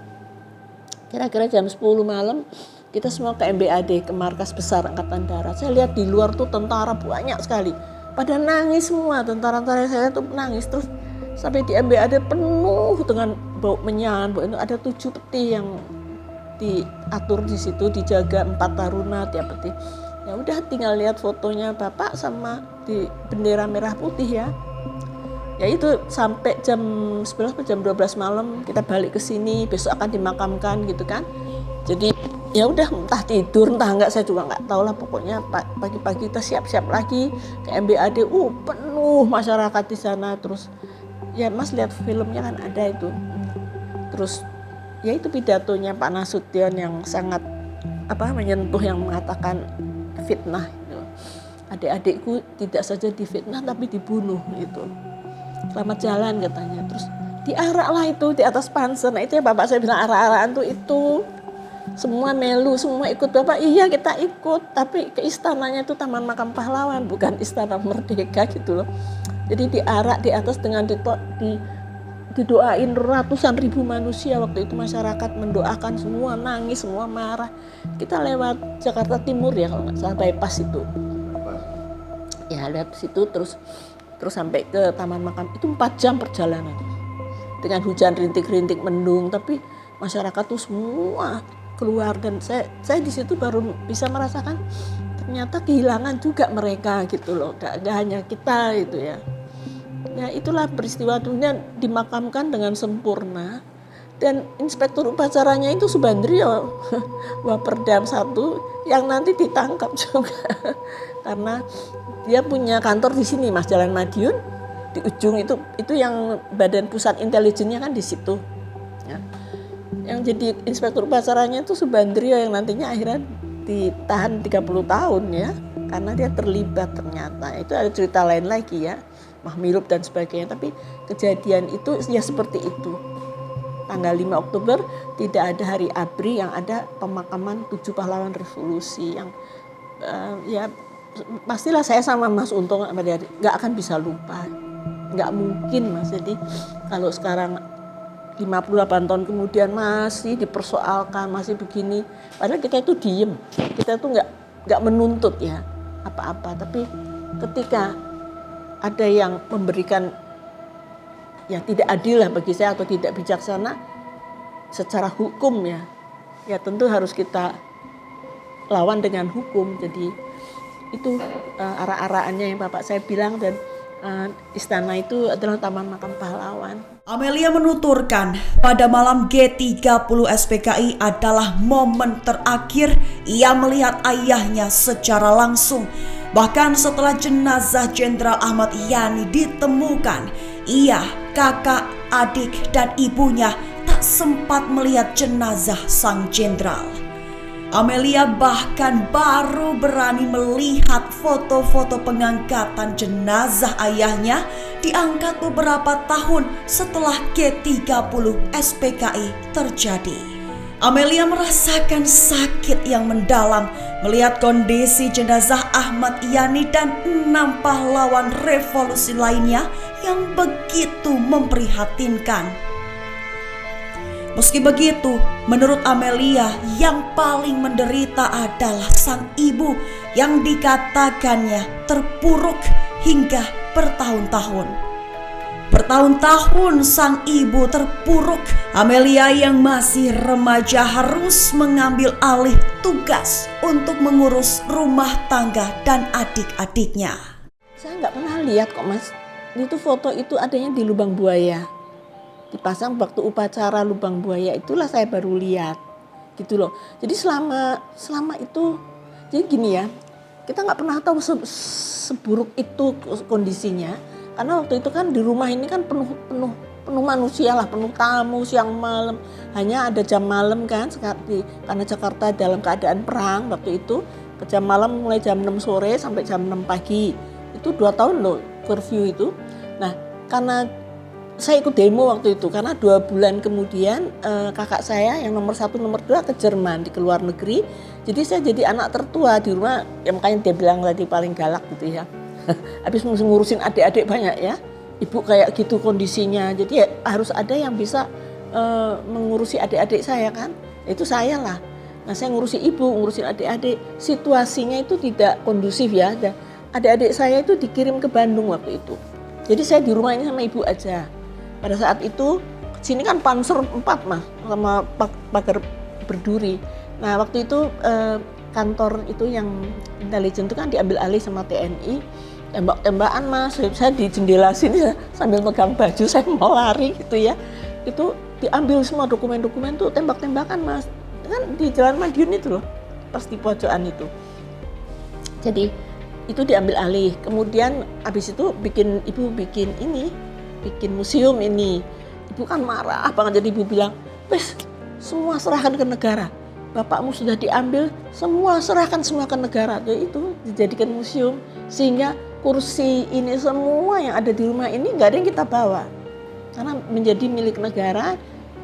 Kira-kira jam 10 malam kita semua ke MBAD, ke markas besar Angkatan Darat. Saya lihat di luar tuh tentara banyak sekali, pada nangis semua, tentara-tentara saya tuh nangis. Terus sampai di MBAD penuh dengan bau menyan, bau itu ada 7 peti yang diatur di situ, dijaga 4 taruna tiap peti. Ya udah tinggal lihat fotonya Bapak sama di bendera merah putih ya. Ya itu sampai jam 11 atau jam 12 malam kita balik ke sini, besok akan dimakamkan gitu kan. Jadi ya udah, entah tidur entah enggak, saya juga enggak tahu lah. Pokoknya pagi-pagi kita siap-siap lagi ke MBAD, penuh masyarakat di sana. Terus ya Mas lihat filmnya kan ada itu. Terus ya itu pidatonya Pak Nasution yang sangat menyentuh, yang mengatakan fitnah gitu. Adik-adikku tidak saja difitnah tapi dibunuh gitu. Selamat jalan katanya. Terus diarak lah itu di atas panser. Nah itu ya Bapak saya bilang, arak-arakan tuh itu semua melu, semua ikut Bapak. Iya kita ikut, tapi ke istananya itu Taman Makam Pahlawan, bukan Istana Merdeka gitu loh. Jadi diarak di atas dengan didoain ratusan ribu manusia. Waktu itu masyarakat mendoakan, semua nangis, semua marah. Kita lewat Jakarta Timur ya kalau nggak salah, bypass itu. Ya lewat situ terus sampai ke Taman Makam, itu 4 jam perjalanan. Dengan hujan rintik-rintik mendung, tapi masyarakat tuh semua keluar. Dan saya di situ baru bisa merasakan ternyata kehilangan juga mereka gitu loh. Gak hanya kita itu ya. Ya itulah peristiwa dunia, dimakamkan dengan sempurna. Dan inspektur upacaranya itu Subandrio, Waperdam 1, yang nanti ditangkap juga. Karena dia punya kantor di sini Mas, Jalan Madiun, di ujung itu yang Badan Pusat Intelijennya kan di situ. Ya. Yang jadi inspektur upacaranya itu Subandrio, yang nantinya akhirnya ditahan 30 tahun ya, karena dia terlibat ternyata. Itu ada cerita lain lagi ya, Mahmilup dan sebagainya. Tapi kejadian itu ya seperti itu. Tanggal 5 Oktober tidak ada hari ABRI, yang ada pemakaman 7 pahlawan revolusi yang ya pastilah saya sama Mas Untung nggak akan bisa lupa, nggak mungkin Mas. Jadi kalau sekarang 58 tahun kemudian masih dipersoalkan, masih begini, padahal kita itu diem, kita itu nggak menuntut ya apa-apa, tapi ketika ada yang memberikan ya tidak adil lah bagi saya atau tidak bijaksana secara hukum ya tentu harus kita lawan dengan hukum. Jadi itu arak-arakannya yang Bapak saya bilang. Dan istana itu adalah Taman Makam Pahlawan. Amelia menuturkan pada malam G30 SPKI adalah momen terakhir ia melihat ayahnya secara langsung. Bahkan setelah jenazah Jenderal Ahmad Yani ditemukan, ia, kakak, adik, dan ibunya tak sempat melihat jenazah sang jenderal. Amelia bahkan baru berani melihat foto-foto pengangkatan jenazah ayahnya diangkat beberapa tahun setelah G30 SPKI terjadi. Amelia merasakan sakit yang mendalam melihat kondisi jenazah Ahmad Yani dan 6 pahlawan revolusi lainnya yang begitu memprihatinkan. Meski begitu, menurut Amelia, yang paling menderita adalah sang ibu yang dikatakannya terpuruk hingga bertahun-tahun. Bertahun-tahun sang ibu terpuruk. Amelia yang masih remaja harus mengambil alih tugas untuk mengurus rumah tangga dan adik-adiknya. Saya nggak pernah lihat kok Mas. Itu foto itu adanya di Lubang Buaya. Dipasang waktu upacara Lubang Buaya, itulah saya baru lihat. Gitu loh. Jadi selama itu, jadi gini ya, kita nggak pernah tahu seburuk itu kondisinya. Karena waktu itu kan di rumah ini kan penuh manusia lah, penuh tamu siang malam. Hanya ada jam malam kan, karena Jakarta dalam keadaan perang waktu itu. Ke jam malam mulai jam 6 sore sampai jam 6 pagi. Itu 2 tahun loh curfew itu. Nah karena saya ikut demo waktu itu, karena 2 bulan kemudian kakak saya yang nomor 1 nomor 2 ke Jerman, ke luar negeri. Jadi saya jadi anak tertua di rumah, ya makanya dia bilang tadi paling galak gitu ya. Habis mesti ngurusin adik-adik banyak ya, ibu kayak gitu kondisinya, jadi ya harus ada yang bisa mengurusi adik-adik saya kan, itu saya lah. Nah saya ngurusi ibu, ngurusin adik-adik, situasinya itu tidak kondusif ya. Adik-adik saya itu dikirim ke Bandung waktu itu, jadi saya di rumah ini sama ibu aja. Pada saat itu sini kan Panzer 4 Mas, sama pagar berduri. Nah waktu itu kantor itu yang intelijen itu kan diambil alih sama TNI, tembak-tembakan Mas. Saya di jendela sini sambil megang baju, saya mau lari gitu ya. Itu diambil semua dokumen-dokumen tuh, tembak-tembakan Mas. Kan di Jalan Madiun itu loh, pas di pojokan itu. Jadi itu diambil alih. Kemudian habis itu ibu bikin museum ini. Ibu kan marah banget, jadi ibu bilang, "Wes, semua serahkan ke negara. Bapakmu sudah diambil, semua serahkan semua ke negara." Jadi itu dijadikan museum, sehingga kursi ini semua yang ada di rumah ini nggak ada yang kita bawa, karena menjadi milik negara,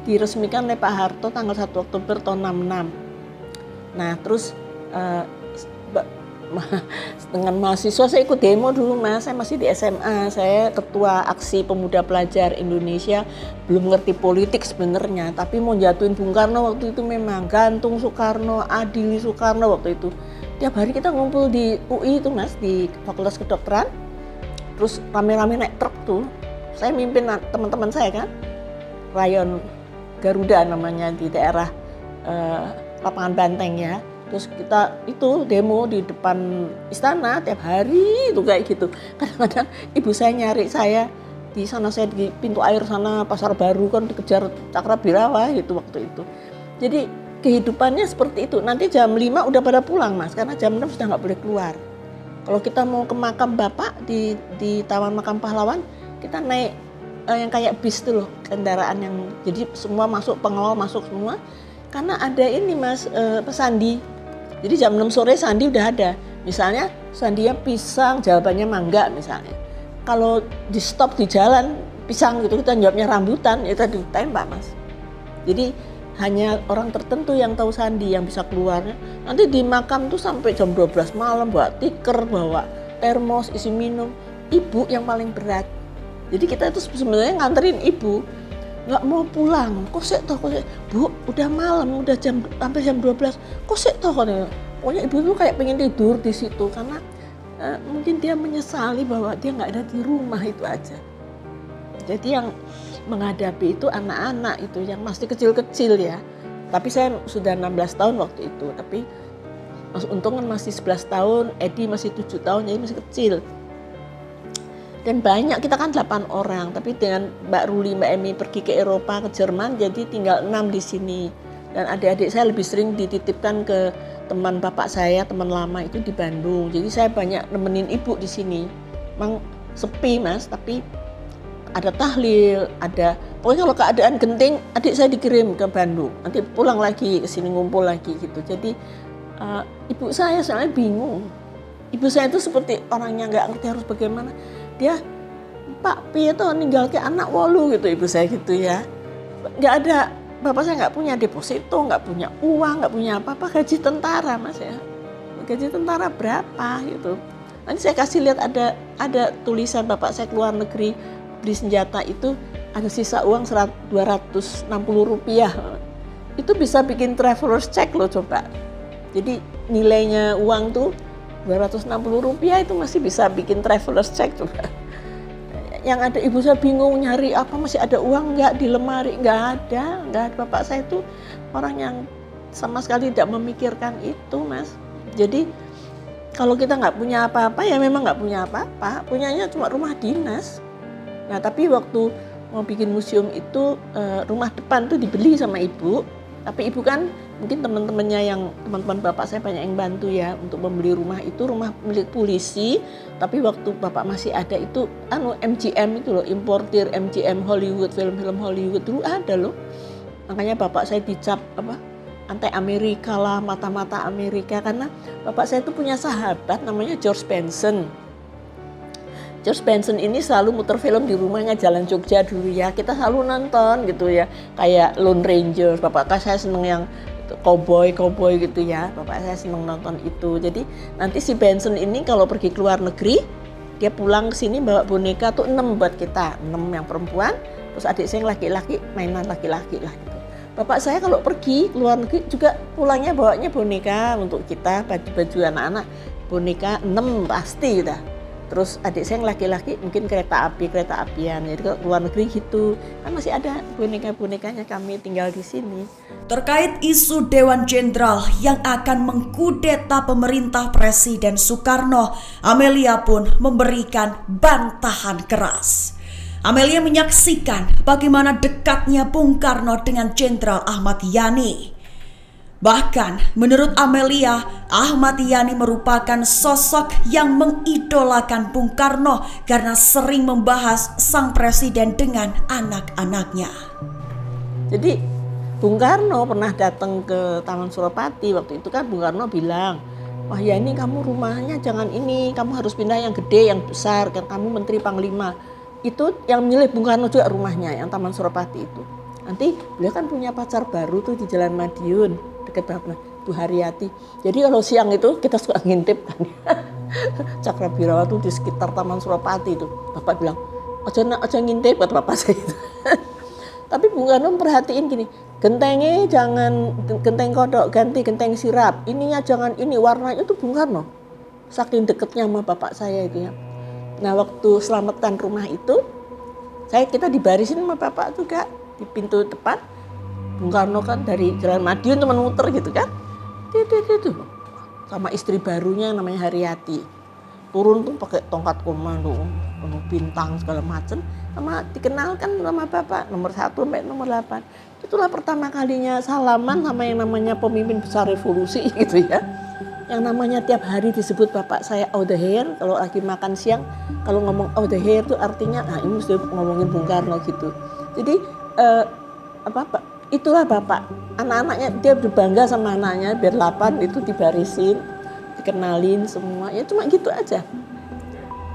diresmikan oleh Pak Harto tanggal 1 Oktober tahun 66. Nah terus dengan mahasiswa saya ikut demo dulu Mas, saya masih di SMA, saya ketua Aksi Pemuda Pelajar Indonesia, belum ngerti politik sebenarnya, tapi mau jatuhin Bung Karno waktu itu, memang gantung Soekarno, adili Soekarno waktu itu. Tiap hari kita ngumpul di UI itu Mas, di Fakultas Kedokteran, terus rame-rame naik truk tuh, saya mimpin teman-teman saya kan, rayon Garuda namanya di daerah Lapangan Banteng ya. Terus kita itu demo di depan istana tiap hari itu kayak gitu. Kadang-kadang ibu saya nyari saya di sana, saya di pintu air sana, Pasar Baru kan dikejar Cakrabirawa gitu waktu itu. Jadi kehidupannya seperti itu. Nanti jam 5 udah pada pulang Mas, karena jam 6 sudah nggak boleh keluar. Kalau kita mau ke makam bapak di Taman Makam Pahlawan, kita naik yang kayak bis tuh loh, kendaraan yang jadi semua masuk, pengawal masuk semua. Karena ada ini Mas, pesandi. Jadi jam 6 sore sandi udah ada. Misalnya sandinya pisang, jawabannya mangga misalnya. Kalau di stop di jalan pisang gitu, kita jawabnya rambutan, itu ditembak Mas. Jadi hanya orang tertentu yang tahu sandi yang bisa keluar. Nanti di makam tuh sampai jam 12 malam bawa tikar, bawa termos isi minum. Ibu yang paling berat. Jadi kita itu sebenarnya nganterin ibu, nggak mau pulang. Kok sih toh, Bu, udah malam, udah hampir jam 12. Kok sih toh, pokoknya ibu tuh kayak pengen tidur di situ, karena mungkin dia menyesali bahwa dia nggak ada di rumah, itu aja. Jadi yang menghadapi itu anak-anak itu yang masih kecil-kecil ya. Tapi saya sudah 16 tahun waktu itu, tapi Mas Untung kan masih 11 tahun, Edi masih 7 tahun, jadi masih kecil. Dan banyak, kita kan 8 orang, tapi dengan Mbak Ruli, Mbak Emi pergi ke Eropa, ke Jerman, jadi tinggal 6 di sini. Dan adik-adik saya lebih sering dititipkan ke teman bapak saya, teman lama itu di Bandung. Jadi saya banyak nemenin ibu di sini. Memang sepi Mas, tapi ada tahlil, ada pokoknya kalau keadaan genting, adik saya dikirim ke Bandung. Nanti pulang lagi ke sini, ngumpul lagi gitu. Jadi ibu saya soalnya bingung. Ibu saya itu seperti orangnya nggak ngerti harus bagaimana. Dia, Pak Pi itu ninggal ke anak wolu gitu, ibu saya gitu ya. Nggak ada, bapak saya nggak punya deposito, nggak punya uang, nggak punya apa-apa, gaji tentara Mas ya. Gaji tentara berapa gitu. Nanti saya kasih lihat ada tulisan bapak saya keluar negeri beli senjata itu ada sisa uang 260 rupiah. Itu bisa bikin traveler's check loh coba. Jadi nilainya uang tuh 260 rupiah itu masih bisa bikin traveler's check coba. yang ada ibu saya bingung nyari apa, masih ada uang nggak di lemari, nggak ada. Bapak saya itu orang yang sama sekali tidak memikirkan itu, Mas. Jadi kalau kita nggak punya apa-apa ya memang nggak punya apa-apa, punyanya cuma rumah dinas. Nah tapi waktu mau bikin museum itu rumah depan tuh dibeli sama ibu, tapi ibu kan mungkin teman-temannya yang teman-teman bapak saya banyak yang bantu ya untuk membeli rumah itu, rumah milik polisi. Tapi waktu bapak masih ada itu MGM itu loh, importir MGM Hollywood, film-film Hollywood dulu ada loh. Makanya bapak saya dicap anti Amerika lah, mata-mata Amerika, karena bapak saya itu punya sahabat namanya George Benson. George Benson ini selalu muter film di rumahnya Jalan Jogja dulu ya, kita selalu nonton gitu ya, kayak Lone Ranger. Bapak saya seneng yang cowboy gitu ya, bapak saya seneng nonton itu. Jadi nanti si Benson ini kalau pergi ke luar negeri, dia pulang ke sini bawa boneka tuh 6 buat kita, 6 yang perempuan, terus adik saya yang laki-laki, mainan laki-laki lah gitu. Bapak saya kalau pergi ke luar negeri juga pulangnya bawanya boneka untuk kita, baju-baju anak-anak, boneka 6 pasti dah. Terus adik saya yang laki-laki mungkin kereta apian. Jadi kalau luar negeri gitu, kan masih ada boneka-bonekanya kami tinggal di sini. Terkait isu Dewan Jenderal yang akan mengkudeta pemerintah Presiden Soekarno, Amelia pun memberikan bantahan keras. Amelia menyaksikan bagaimana dekatnya Bung Karno dengan Jenderal Ahmad Yani. Bahkan menurut Amelia, Ahmad Yani merupakan sosok yang mengidolakan Bung Karno karena sering membahas sang presiden dengan anak-anaknya. Jadi Bung Karno pernah datang ke Taman Suropati, waktu itu kan Bung Karno bilang, wah Yani kamu rumahnya jangan ini, kamu harus pindah yang gede, yang besar, kan kamu Menteri Panglima. Itu yang milih Bung Karno juga rumahnya, yang Taman Suropati itu. Nanti beliau kan punya pacar baru tuh di Jalan Madiun, dekat banget Bu Haryati. Jadi kalau siang itu kita suka ngintip kan. Cakrabirawa tuh di sekitar Taman Suropati itu. Bapak bilang, aja ngintip buat bapak saya itu. Tapi Bung Karno perhatiin gini, gentengnya jangan genteng kodok, ganti genteng sirap. Ininya jangan ini, warnanya tuh Bung Karno. Saking deketnya sama bapak saya itu ya. Nah waktu selamatan rumah itu, kita dibarisin sama bapak juga di pintu depan. Bung Karno kan dari Jalan Madiun teman muter gitu kan, itu sama istri barunya namanya Haryati, turun tuh pakai tongkat komando, penuh bintang segala macem, sama dikenalkan sama bapak nomor 1 sampai nomor 8. Itulah pertama kalinya salaman sama yang namanya pemimpin besar revolusi gitu ya. Yang namanya tiap hari disebut bapak saya Oudeheer, kalau lagi makan siang kalau ngomong Oudeheer itu artinya ini mesti ngomongin Bung Karno gitu. Jadi itulah bapak, anak-anaknya dia berbangga sama anaknya, biar 8 itu dibarisin, dikenalin semua, ya cuma gitu aja.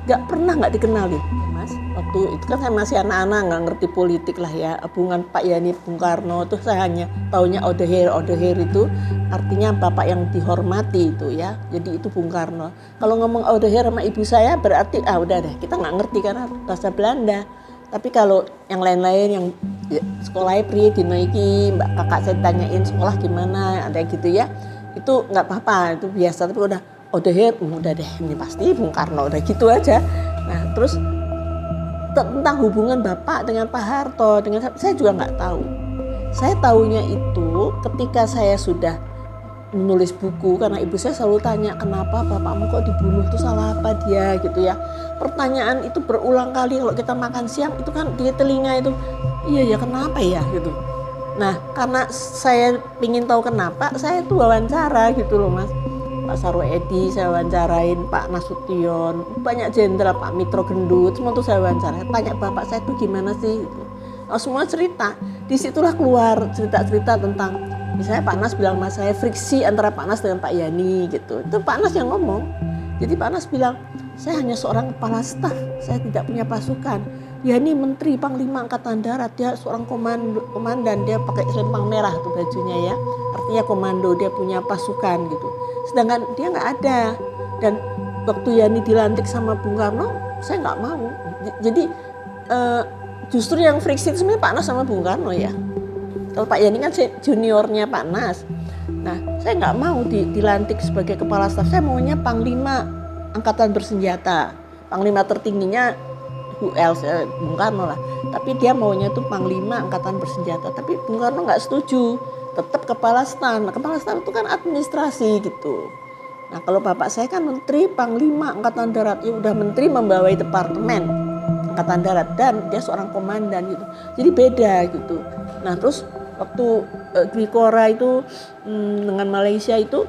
Gak pernah gak dikenalin, Mas. Waktu itu kan saya masih anak-anak, gak ngerti politik lah ya, hubungan Pak Yani Bung Karno tuh saya hanya taunya Oudeheer itu artinya bapak yang dihormati itu ya, jadi itu Bung Karno. Kalau ngomong Oudeheer sama ibu saya berarti udah deh, kita gak ngerti karena bahasa Belanda. Tapi kalau yang lain-lain yang sekolahnya priye dino iki, mbak kakak saya tanyain sekolah gimana, ada gitu ya, itu nggak apa-apa, itu biasa. Tapi udah Oudeheer, udah deh ini pasti Bung Karno, udah gitu aja. Nah terus tentang hubungan bapak dengan Pak Harto, saya juga nggak tahu. Saya tahunya itu ketika saya sudah menulis buku, karena ibu saya selalu tanya, kenapa bapakmu kok dibunuh, itu salah apa dia gitu ya. Pertanyaan itu berulang kali kalau kita makan siang itu kan di telinga itu, iya ya kenapa ya gitu. Nah karena saya ingin tahu kenapa, saya tuh wawancara gitu loh Mas. Pak Sarwo Edi saya wawancarain, Pak Nasution, banyak jenderal, Pak Mitro Gendut, semua tuh saya wawancara. Tanya bapak saya tuh gimana sih gitu. Nah, semua cerita, disitulah keluar cerita-cerita tentang, misalnya Pak Nas bilang sama saya friksi antara Pak Nas dengan Pak Yani gitu. Itu Pak Nas yang ngomong. Jadi Pak Nas bilang, saya hanya seorang kepala staf, saya tidak punya pasukan. Yani Menteri Panglima Angkatan Darat, dia seorang komandan, dia pakai selempang merah tuh bajunya ya. Artinya komando, dia punya pasukan gitu. Sedangkan dia nggak ada. Dan waktu Yani dilantik sama Bung Karno, saya nggak mau. Jadi justru yang friksi itu sebenarnya Pak Nas sama Bung Karno ya. Kalau Pak Yani kan juniornya Pak Nas. Nah, saya nggak mau dilantik sebagai kepala staf. Saya maunya Panglima Angkatan Bersenjata. Panglima tertingginya who else, Bung Karno lah. Tapi dia maunya itu Panglima Angkatan Bersenjata. Tapi Bung Karno nggak setuju, tetap Kepala Staf. Nah, Kepala Staf itu kan administrasi gitu. Nah kalau bapak saya kan Menteri Panglima Angkatan Darat, ya udah menteri membawai departemen Angkatan Darat dan dia seorang komandan gitu. Jadi beda gitu. Nah terus waktu Dwi Korah itu dengan Malaysia itu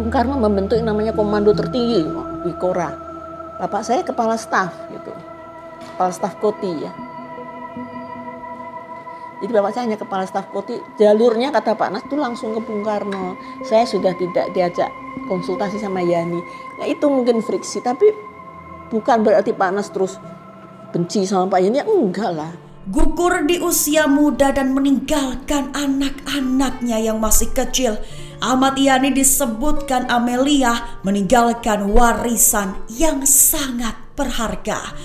Bung Karno membentuk yang namanya Komando Tertinggi Dwi Korah. Bapak saya kepala staf gitu. Kepala staf Koti ya. Jadi bapak saya hanya kepala staf Koti, jalurnya kata Pak Nas itu langsung ke Bung Karno. Saya sudah tidak diajak konsultasi sama Yani. Nah itu mungkin friksi, tapi bukan berarti Pak Nas terus benci sama Pak Yani, enggak lah. Gugur di usia muda dan meninggalkan anak-anaknya yang masih kecil, Ahmad Yani disebutkan Amelia meninggalkan warisan yang sangat berharga.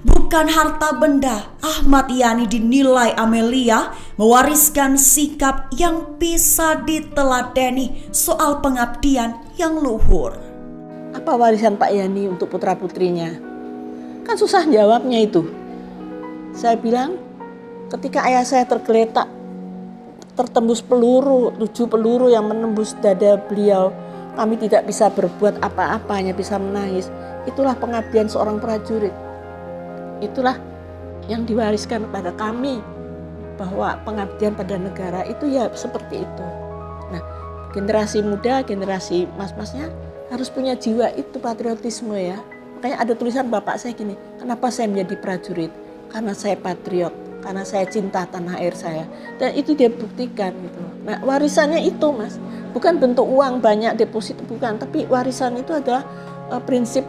Bukan harta benda, Ahmad Yani dinilai Amelia mewariskan sikap yang bisa diteladani soal pengabdian yang luhur. Apa warisan Pak Yani untuk putra-putrinya? Kan susah jawabnya itu. Saya bilang, ketika ayah saya tergeletak, tertembus peluru, 7 peluru yang menembus dada beliau, kami tidak bisa berbuat apa-apa, hanya bisa menangis. Itulah pengabdian seorang prajurit. Itulah yang diwariskan kepada kami, bahwa pengabdian pada negara itu ya seperti itu. Nah, generasi muda, generasi mas-masnya harus punya jiwa itu, patriotisme ya. Makanya ada tulisan bapak saya gini, kenapa saya menjadi prajurit? Karena saya patriot, karena saya cinta tanah air saya. Dan itu dia buktikan gitu. Nah warisannya itu mas, bukan bentuk uang banyak deposit, bukan. Tapi warisan itu adalah prinsip